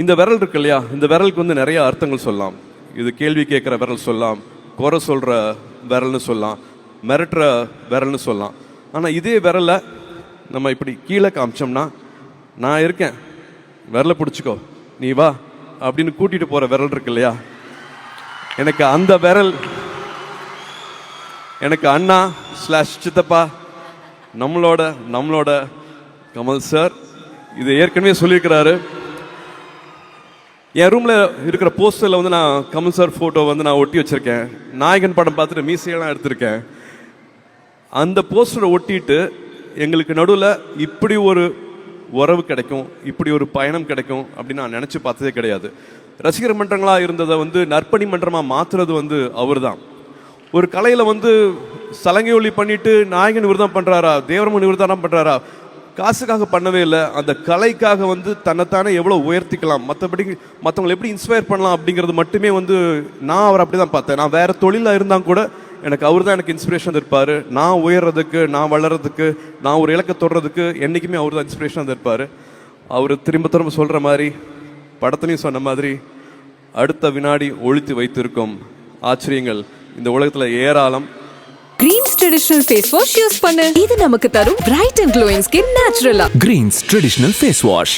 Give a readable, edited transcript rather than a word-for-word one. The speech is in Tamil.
இந்த விரல் இருக்கு இல்லையா, இந்த விரலுக்கு வந்து நிறைய அர்த்தங்கள் சொல்லலாம். இது கேள்வி கேட்குற விரல் சொல்லலாம், குறை சொல்கிற விரல்னு சொல்லலாம், மிரட்டுற விரல்னு சொல்லலாம். ஆனால் இதே விரலை நம்ம இப்படி கீழே காமிச்சோம்னா, நான் இருக்கேன், விரலை பிடிச்சிக்கோ, நீ வா அப்படின்னு கூட்டிகிட்டு போகிற விரல் இருக்கு இல்லையா, எனக்கு அந்த விரல், எனக்கு அண்ணா / சித்தப்பா நம்மளோட கமல் சார் இது ஏற்கனவே சொல்லியிருக்கிறாரு. என் ரூமில் இருக்கிற போஸ்டரில் வந்து நான் கமல் சார் ஃபோட்டோ வந்து நான் ஒட்டி வச்சுருக்கேன். நாயகன் படம் பார்த்துட்டு மீசையெல்லாம் எடுத்திருக்கேன். அந்த போஸ்டரை ஒட்டிட்டு எங்களுக்கு நடுவில் இப்படி ஒரு உறவு கிடைக்கும், இப்படி ஒரு பயணம் கிடைக்கும் அப்படின்னு நான் நினச்சி பார்த்ததே கிடையாது. ரசிகர் மன்றங்களாக இருந்ததை வந்து நற்பணி மன்றமாக மாற்றுறது வந்து அவர் தான். ஒரு கலையில் வந்து சலங்கை ஒளி பண்ணிட்டு நாயகன் இவர் தான் பண்ணுறாரா, தேவரமன் இவர் தான் பண்ணுறாரா, காசுக்காக பண்ணவே இல்லை. அந்த கலைக்காக வந்து தன்னைத்தானே எவ்வளோ உயர்த்திக்கலாம், மற்றபடி மற்றவங்களை எப்படி இன்ஸ்பயர் பண்ணலாம் அப்படிங்கிறது மட்டுமே வந்து நான் அவர் அப்படி தான் பார்த்தேன். நான் வேறு தொழிலாக இருந்தால் கூட எனக்கு அவர் தான் எனக்கு இன்ஸ்பிரேஷன் இருப்பார். நான் உயர்றதுக்கு, நான் வளர்கிறதுக்கு, நான் ஒரு இலக்கை தொடுறதுக்கு என்றைக்குமே அவர் தான் இன்ஸ்பிரேஷனாக இருப்பார். அவர் திரும்ப சொல்கிற மாதிரி, படத்துலையும் சொன்ன மாதிரி, அடுத்த வினாடி ஒழித்து வைத்திருக்கும் ஆச்சரியங்கள் இந்த உலகத்தில் ஏராளம். Greens Traditional Face Wash use பண்ணு. இது நமக்கு தரும் bright and glowing skin naturally. Greens Traditional Face Wash.